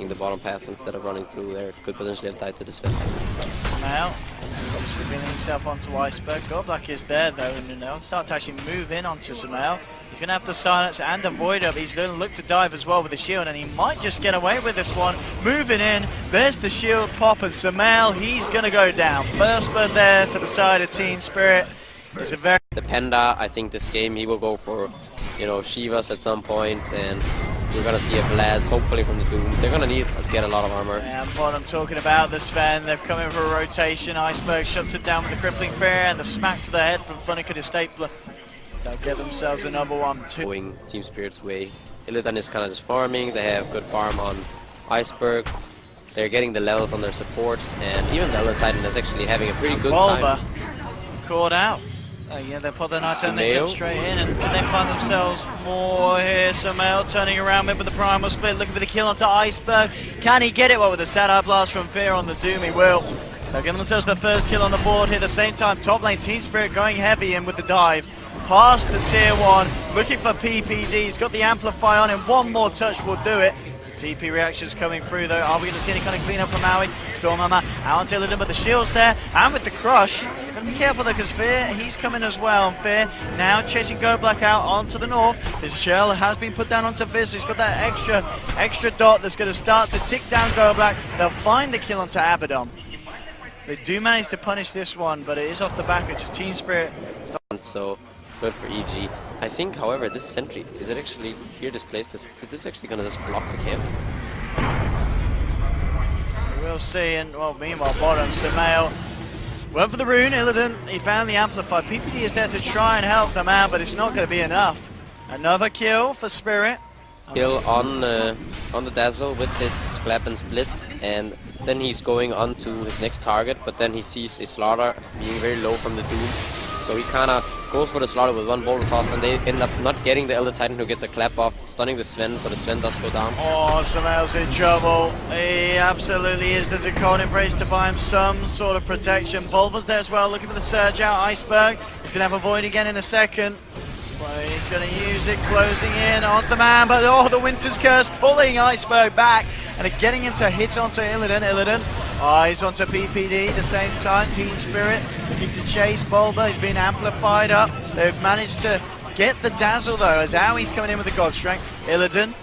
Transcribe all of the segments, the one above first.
the bottom path instead of running through there. Could potentially have died to the Sven. Smell revealing himself onto Iceberg. Godblack is there though, and they'll start to actually move in onto Samel. He's going to have the silence and avoid up. He's going to look to dive as well with the shield, and he might just get away with this one. Moving in, there's the shield pop, and Samel, he's going to go down. First bird there to the side of TSpirit. It's a very... The Panda, I think this game he will go for, you know, Shivas at some point, and we're gonna see a Vlads, hopefully from the Doom. They're gonna need to get a lot of armor. And what I'm talking about, the Sven, they've come in for a rotation. Iceberg shuts it down with the crippling fear, and the smack to the head from Funnica the Stapler. They'll get themselves another one too. Going TSpirit's way. Illidan is kind of just farming. They have good farm on Iceberg. They're getting the levels on their supports, and even the Elder Titan is actually having a pretty good time. Caught out. Yeah, they put their knife down, they jump straight in, and can they find themselves more here? Samel turning around mid with the primal split, looking for the kill onto Iceberg. Can he get it? Well, with the Sad-Eye Blast from Fear on the Doom, he will. They're giving themselves the first kill on the board here at the same time. Top lane, TSpirit going heavy in with the dive. Past the tier 1, looking for PPD. He's got the Amplify on him. One more touch will do it. TP reactions coming through though. Are we going to see any kind of cleanup from Aoi? Stormhammer out onto Illidan, but the shield's there, and with the crush. Gotta be careful though, because Fear, he's coming as well. Fear now chasing Godblack out onto the north. This shell has been put down onto Viz, so he's got that extra dot that's going to start to tick down Godblack. They'll find the kill onto Abaddon. They do manage to punish this one, but it is off the back of just TSpirit. So good for EG. I think, however, this sentry, is it actually here displaced? Is this actually going to just block the camp? We'll see, and well, meanwhile, bottom, Samel went for the rune. Illidan, he found the Amplify. PPD is there to try and help them out, but it's not going to be enough. Another kill for Spirit. Kill on the Dazzle with his clap and split, and then he's going on to his next target, but then he sees a Slaughter being very low from the Doom. So he kind of goes for the Slaughter with one boulder toss, and they end up not getting the Elder Titan, who gets a clap off, stunning the Sven, so the Sven does go down. Oh, Samel's in trouble. He absolutely is. There's a cold embrace to buy him some sort of protection. Bulba's there as well, looking for the surge out. Iceberg, he's going to have a void again in a second. Well, he's going to use it, closing in on the man, but oh, the Winter's Curse pulling Iceberg back, and getting him to hit onto Illidan. Illidan eyes onto PPD at the same time. TSpirit looking to chase Bulba. He's been amplified up. They've managed to get the Dazzle though, as Aoi's coming in with the God Strength. Illidan,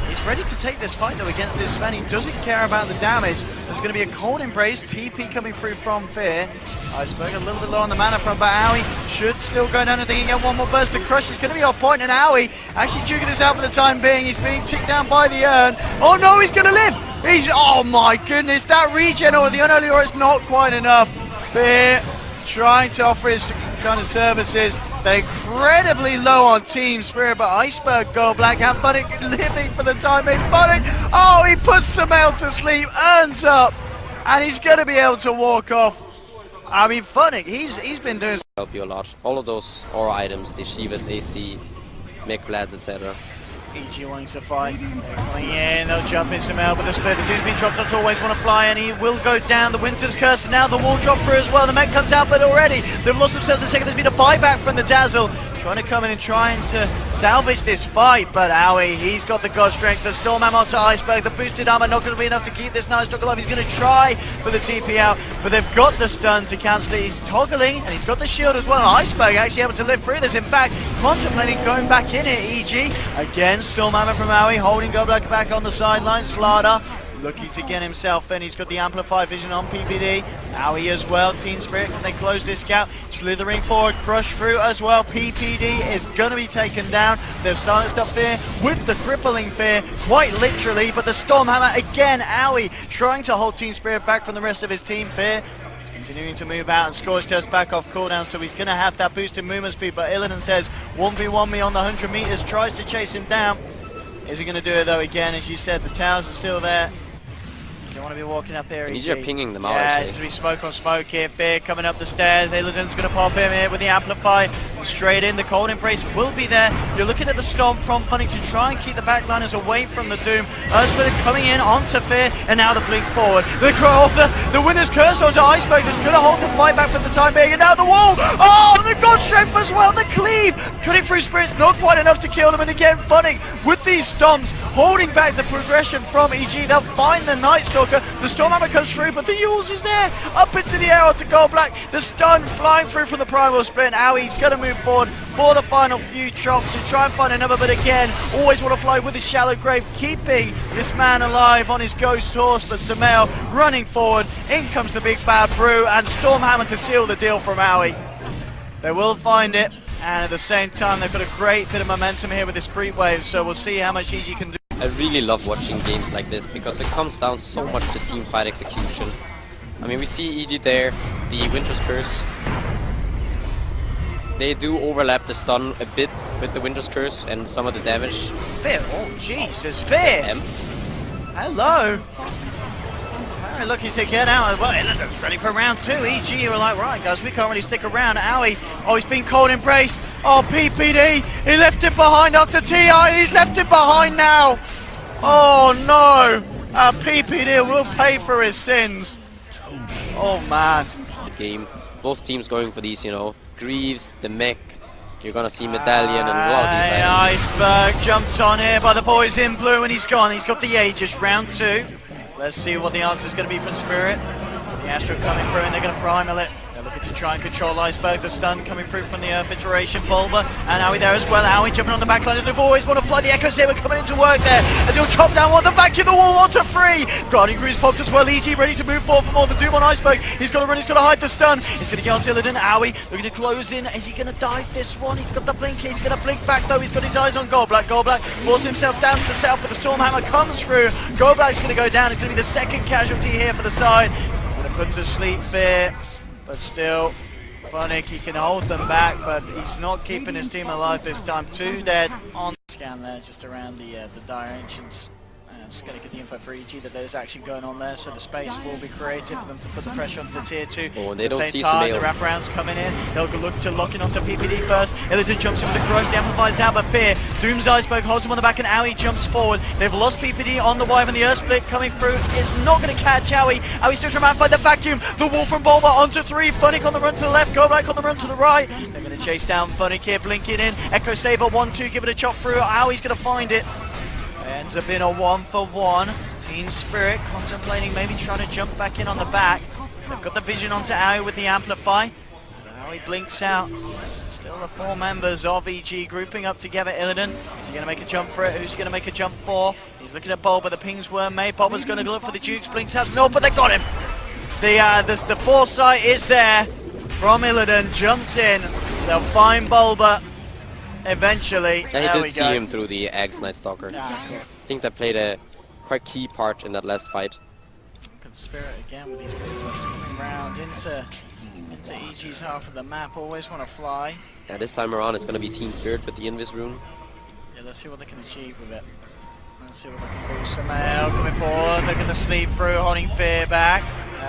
he's ready to take this fight though against this Sven. He doesn't care about the damage. There's going to be a cold embrace. TP coming through from Fear. Iceberg a little bit low on the mana front, but Aoi should still go down. I think he can get one more burst. The crush is going to be off point, and Aoi actually duking this out for the time being. He's being ticked down by the urn. Oh no, he's going to live. Oh my goodness, that regen or the unholy aura is not quite enough. Fear trying to offer his kind of services. They're incredibly low on TSpirit, but Iceberg Godblack and Funnick living for the time being. Funnick, oh, he puts Samel to sleep, earns up, and he's going to be able to walk off. I mean, Funnick, he's been doing... Help you a lot. All of those aura items, the Shivas, AC, Mech Vlads, etc. EG wanting to fight. They're coming in, they'll jump in Samel, but the split, the Doom's been dropped on to always want to fly, and he will go down. The Winter's Curse, now the wall drop through as well. The mech comes out, but already they've lost themselves a second. There's been a buyback from the Dazzle, trying to come in and trying to salvage this fight, but Aoi, he's got the God Strength. The Stormhammer onto Iceberg, the boosted armor not going to be enough to keep this nice dog alive. He's going to try for the TP out, but they've got the stun to cancel it. He's toggling, and he's got the shield as well. Iceberg actually able to live through this. In fact, contemplating going back in it. EG again, Stormhammer from Aoi, holding Godblack back on the sideline. Slaughter looking to get himself in. He's got the Amplify vision on PPD. Aoi as well. TSpirit, can they close this gap? Slithering forward, crush through as well. PPD is going to be taken down. They've silenced up Fear with the crippling Fear, quite literally, but the Stormhammer again. Aoi trying to hold TSpirit back from the rest of his team. Fear is continuing to move out, and Scorched Earth's back off cooldown, so he's going to have that boosted movement speed, but Illidan says 1v1 me on the 100 meters, tries to chase him down. Is he going to do it though again? As you said, the towers are still there. You don't want to be walking up here. He's just pinging them out. Yeah, it's going to be smoke on smoke here. Fear coming up the stairs. Illidan's going to pop him here with the Amplify. straight in. The cold embrace will be there. You're looking at the stomp from Funny to try and keep the backliners away from the Doom. TSpirit coming in onto Fear, and now the blink forward. The winner's curse onto Iceberg. That's going to hold the fight back for the time being, and now the wall. Oh, the God Strength as well. The cleave cutting through Spirit's not quite enough to kill them, and again Funny with these stomps holding back the progression from EG. They'll find the Night Stalker. The Stormhammer comes through, but the Yules is there. Up into the air onto Gold Black. The stun flying through from the Primal Split. Now he's going to move forward for the final few chops to try and find another, but again, always want to fly with his Shallow Grave, keeping this man alive on his Ghost Horse. But Sumail running forward. In comes the Big Bad Brew, and Stormhammer to seal the deal from Aoi. They will find it, and at the same time, they've got a great bit of momentum here with this creep wave, so we'll see how much EG can do. I really love watching games like this because it comes down so much to team fight execution. I mean, we see EG there, the Winter's Curse. They do overlap the stun a bit with the Winter's Curse and some of the damage. Fear, oh Jesus, Fear! Hello! Very lucky to get out. Well, Illidan's ready for round 2. EG were like, right guys, we can't really stick around. Aoi, oh, he's been cold embraced. Oh, PPD, he left him behind after TI, he's left him behind now. Oh no, PPD will pay for his sins. Oh man. Game, both teams going for these, you know, Greaves, the mech. You're gonna see Medallion and a lot of these items. Iceberg jumps on here by the boys in blue, and he's gone. He's got the Aegis, round 2. Let's see what the answer is going to be from Spirit. The Astro coming through, and they're going to primal it. They're looking to try and control Iceberg. The stun coming through from the Earth Iteration. Bulba and Aoi there as well. Aoi jumping on the back line as the boys want to fly. The Echo Saber coming into work there. And he'll chop down one. The vacuum the wall onto 3. Guardian Greaves popped as well. EG ready to move forward for more. The Doom on Iceberg. He's got to run. He's got to hide the stun. He's going to get onto Illidan. Aoi looking to close in. Is he going to dive this one? He's got the blink. He's going to blink back though. He's got his eyes on Gold Black. Gold Black forces himself down to the south, but the Stormhammer comes through. Gold Black's going to go down. It's going to be the second casualty here for the side. He's going to put to sleep Fear, but still. Funny, he can hold them back, but he's not keeping his team alive this time. 2 dead on scan there, just around the Dire Ancients. Just going to get the info for EG that there's action going on there, so the space will be created for them to put the pressure onto the tier 2. Oh, they At the don't same see time, Sumail. the wraparounds coming in. They'll look to lock in onto PPD first. Illidan jumps in with the crush, the amplifies out, but Fear. Doom's Iceberg holds him on the back, and Aoi jumps forward. They've lost PPD on the Wyve, and the Earth Split coming through is not going to catch Aoi. Aoi still trying to find the vacuum. The wall from Bulba onto 3. Funnick on the run to the left, Go Back on the run to the right. They're going to chase down Funnick here, blinking in. Echo Saber 1-2, give it a chop through. Aoi's going to find it. It ends up in a 1-for-1. TSpirit contemplating maybe trying to jump back in on the back. They've got the vision onto Aoi with the Amplify. Aoi blinks out. Still the 4 members of EG grouping up together. Illidan, is he going to make a jump for it? Who's he going to make a jump for? He's looking at Bulba, the pings were made. Bulba's going to look for the Dukes, blinks out. No, but they got him! The foresight is there from Illidan, jumps in. They'll find Bulba eventually. And he did see him through the Axe Night Stalker. Yeah, cool. I think that played a quite key part in that last fight. Spirit again with these movements coming round into EG's half of the map. Always want to fly. Yeah, this time around it's going to be TSpirit with the Invis rune. Yeah, let's see what they can achieve with it. Let's see what they can do. Sumail coming forward, look at the sleep through, holding Fear back.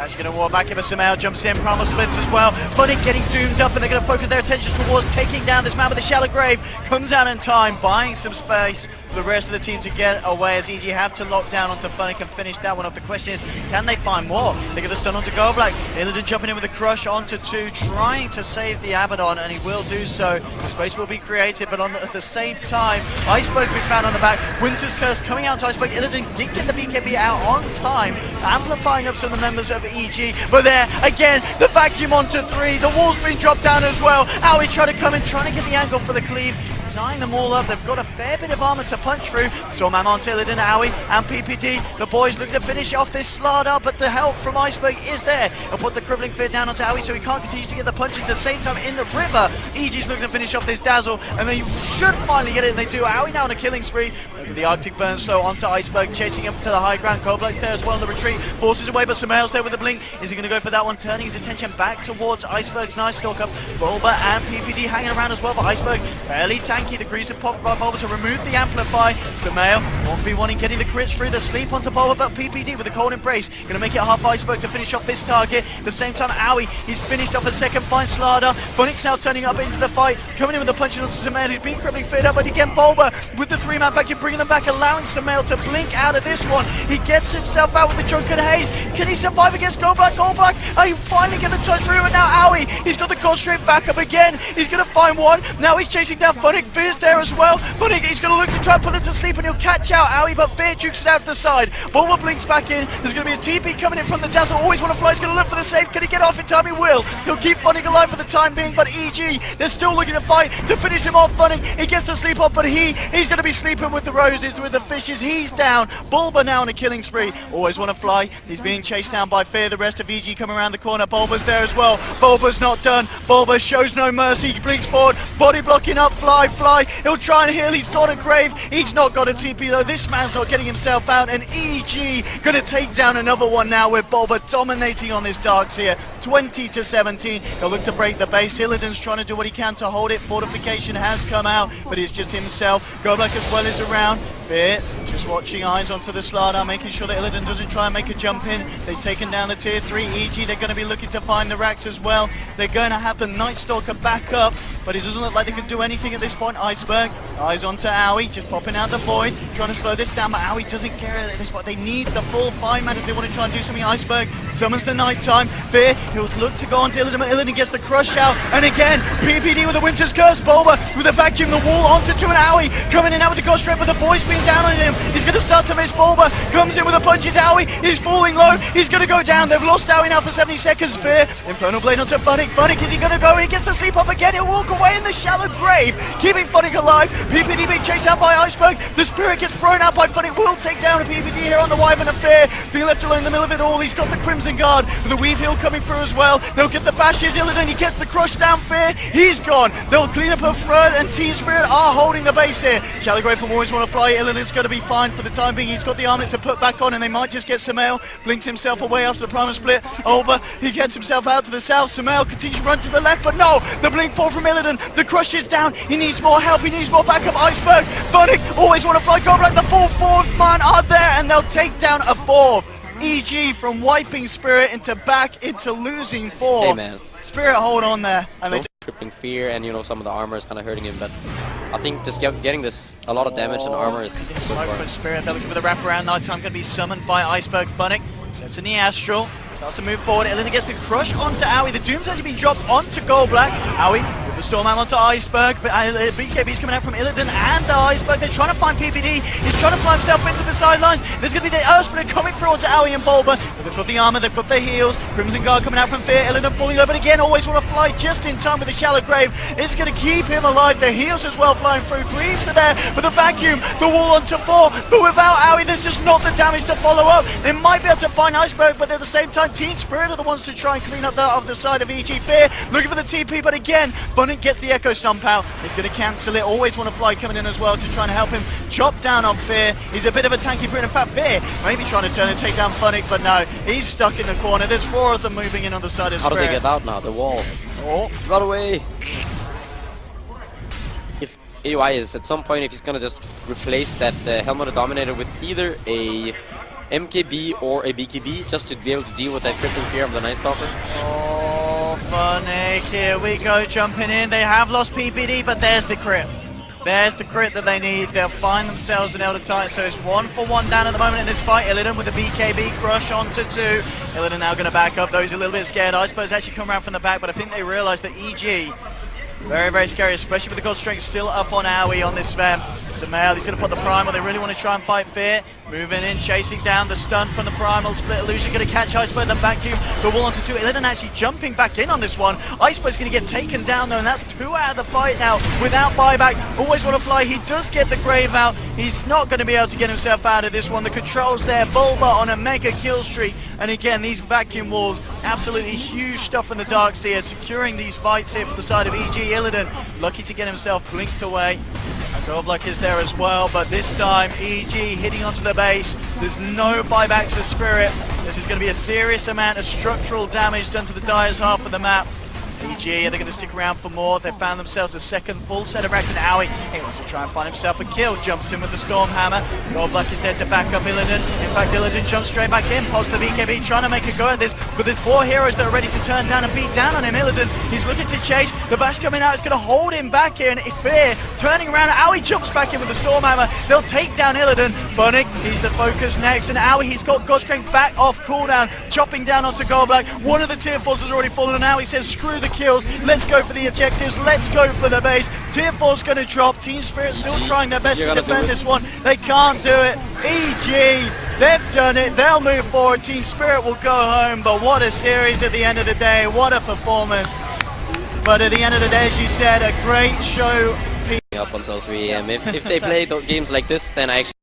She's going to war back, but Sumail jumps in, Primal Splits as well. Funny getting doomed up, and they're going to focus their attention towards taking down this man with the Shallow Grave. Comes out in time, buying some space for the rest of the team to get away as EG have to lock down onto Funny and finish that one off. The question is, can they find more? They get the stun onto Gold Black. Illidan jumping in with a crush onto 2, trying to save the Abaddon, and he will do so. The space will be created, but at the same time, Iceberg will be found on the back. Winter's Curse coming out to Iceberg. Illidan did get the BKB out on time, amplifying up some of the members of EG, but there again the vacuum onto 3. The wall's been dropped down as well. Aoi trying to come in, trying to get the angle for the cleave, tying them all up. They've got a fair bit of armor to punch through. Stormhammer onto Illidan, Aoi and PPD. The boys looking to finish off this Slardar, but the help from Iceberg is there. He'll put the crippling fear down onto Aoi so he can't continue to get the punches. At the same time in the river, EG's looking to finish off this Dazzle, and they should finally get it, and they do. Aoi now on a killing spree. Look at the Arctic Burn slow onto Iceberg, chasing him to the high ground. Gold Black's there as well in the retreat, forces away, but Sumail's there with the blink. Is he going to go for that one? Turning his attention back towards Iceberg's Night Stalker. Bulba and PPD hanging around as well, but Iceberg fairly tanky. The Greaves have popped by Bulba to remove the Amplify. Sumail 1v1 getting the crits through the sleep onto Bulba, but PPD with a cold embrace going to make it half Iceberg to finish off this target. At the same time, Aoi, he's finished off a second, finds Slardar. Funnick's now turning up straight into the fight, coming in with the punches onto Samael, who's been crippling fit up, but again Bulba with the 3-man back, bringing them back, allowing Samael to blink out of this one. He gets himself out with the Drunken Haze. Can he survive against Goldblack? Goldblack, he finally get the touch through, and now Owie, he's got the concentrate back up again. He's going to find one. Now he's chasing down Funnick. Fear's there as well. Funnick, he's going to look to try and put him to sleep, and he'll catch out Owie, but Fear jukes it out to the side. Bulba blinks back in. There's going to be a TP coming in from the Dazzle. Always want to fly. He's going to look for the save. Can he get off in time? He will. He'll keep Funnick alive for the time being, but EG, they're still looking to fight to finish him off. Funnick, he gets to sleep off, but he's going to be sleeping with the roses, with the fishes. He's down. Bulba now on a killing spree. Always want to fly. He's being chased down by Fear. The rest of EG come around the corner. Bulba's there as well. Bulba's not done. Bulba shows no mercy. He blinks forward. Body blocking up. Fly. He'll try and heal. He's got a grave. He's not got a TP though. This man's not getting himself out. And EG going to take down another one now with Bulba dominating on this Darkseer. 20-17. He'll look to break the base. Illidan's trying to do what he can to hold it. Fortification has come out, but it's just himself. Goblak as well is around. Fear just watching, eyes onto the slider, making sure that Illidan doesn't try and make a jump in. They've taken down the tier 3 EG. They're going to be looking to find the racks as well. They're going to have the Night Stalker back up, but it doesn't look like they can do anything at this point. Iceberg, eyes onto Owie, just popping out the void, trying to slow this down, but Owie doesn't care at this point. They need the full 5-man if they want to try and do something. Iceberg summons the nighttime. Fear, he'll look to go onto Illidan, but Illidan gets the crush out, and again, PPD with the Winter's Curse. Bulba with the vacuum, the wall onto to an Owie, coming in out with the Ghost Strike, but the void's been down on him. He's going to start to miss. Bulba comes in with a punch. It's Owie, he's falling low, he's going to go down. They've lost Owie now for 70 seconds. Fear, Infernal Blade onto Funnick. Funnick, is he going to go? He gets to sleep up again. He'll walk away in the shallow grave, keeping Funnick alive. PPD being chased out by Iceberg. The Spirit gets thrown out by Funnick. Will take down a PPD here on the Wyvern of Fear. Being left alone in the middle of it all. He's got the Crimson Guard with the Weave Heal coming through as well. They'll get the bashes. Illidan, he gets the crush down. Fear, he's gone. They'll clean up her Flood, and TSpirit are holding the base here. Shallow grave from Always Want to Fly. Illidan's going to be fine for the time being. He's got the armlet to put back on, and they might just get Samael. Blinks himself away after the primal split. Over, he gets himself out to the south. Samael continues to run to the left, but no, the blink fall from Illidan. The crush is down. He needs more help. He needs more backup. Iceberg, Funnick, Always Want to Fly. Goblak, the full fourth man are there, and they'll take down a fourth. EG from wiping Spirit into losing 4. Hey man, Spirit hold on there, and they crippling Fear, and you know, some of the armor is kind of hurting him, but I think just getting this a lot of damage and armor is so smoke far. from Spirit. They're looking for the wraparound. Nighttime going to be summoned by Iceberg. Funnick sets in the Astral, starts to move forward. Illidan gets the crush onto Owie. The Doom's actually been dropped onto Goldblack. Owie with the Storm Arm onto Iceberg, but BKB's coming out from Illidan and Iceberg. They're trying to find PPD. He's trying to fly himself into the sidelines. There's going to be the Earth Split coming through onto Owie and Bulba. But they've got the armor, they've got the heals. Crimson Guard coming out from Fear. Illidan falling low, but again, Always Want to Fly just in time with the Shallow Grave. It's going to keep him alive. The heals as well flying through. Greaves are there with the vacuum. The wall onto 4, but without Owie, there's just not the damage to follow up. They might be able to find Iceberg, but at the same time, TSpirit are the ones to try and clean up that off the side of EG. Fear looking for the TP, but again, Funnick gets the Echo Stomp out. He's going to cancel it. Always Want to Fly coming in as well to try and help him chop down on Fear. He's a bit of a tanky brute. In fact, Fear maybe trying to turn and take down Funnick, but no, he's stuck in the corner. There's 4 of them moving in on the side of Spirit. How do they get out now? The wall. Oh, Run away! If AY is at some point, if he's gonna just replace that Helmet of Dominator with either a MKB or a BKB, just to be able to deal with that crippling Fear of the Night Stalker. Oh, Funnick, here we go, jumping in. They have lost PPD, but there's the crit. There's the crit that they need. They'll find themselves an Elder Titan, so it's 1 for 1 down at the moment in this fight. Illidan with the BKB crush onto 2. Illidan now going to back up, though he's a little bit scared. Iceberg's actually come around from the back, but I think they realise that EG, very, very scary, especially with the God Strength still up on Owie on this Sven. Samael, he's going to put the Primal. They really want to try and fight Fear. Moving in, chasing down the stun from the Primal. Split Illusion going to catch Iceberg, then vacuum. The wall onto 2. Illidan actually jumping back in on this one. Iceberg's going to get taken down though, and that's 2 out of the fight now without buyback. Always Want to Fly. He does get the grave out. He's not going to be able to get himself out of this one. The controls there. Bulba on a mega kill streak. And again, these vacuum walls, absolutely huge stuff in the Darkseer, securing these fights here for the side of EG. Illidan lucky to get himself blinked away. Goldblack is there as well, but this time EG hitting onto the base. There's no buybacks for Spirit. This is going to be a serious amount of structural damage done to the Dyer's half of the map. PG, are they going to stick around for more? They found themselves a second full set of racks, and Owie, he wants to try and find himself a kill. Jumps in with the Storm Hammer. Goldblack is there to back up Illidan. In fact, Illidan jumps straight back in. Pulse the BKB trying to make a go at this, but there's 4 heroes that are ready to turn down and beat down on him. Illidan, he's looking to chase. The bash coming out is going to hold him back here, and Fear turning around. Owie jumps back in with the Storm Hammer. They'll take down Illidan. Bunnick, he's the focus next, and Owie, he's got God Strength back off cooldown, chopping down onto Goldblack. One of the tier 4s has already fallen, and now he says screw the kills, let's go for the objectives, let's go for the base. Tier 4's going to drop. TSpirit still trying their best to defend this one. They can't do it. EG, they've done it. They'll move forward. TSpirit will go home, but what a series at the end of the day. What a performance. But at the end of the day, as you said, a great show. Up until 3 AM. If they play games like this, then I actually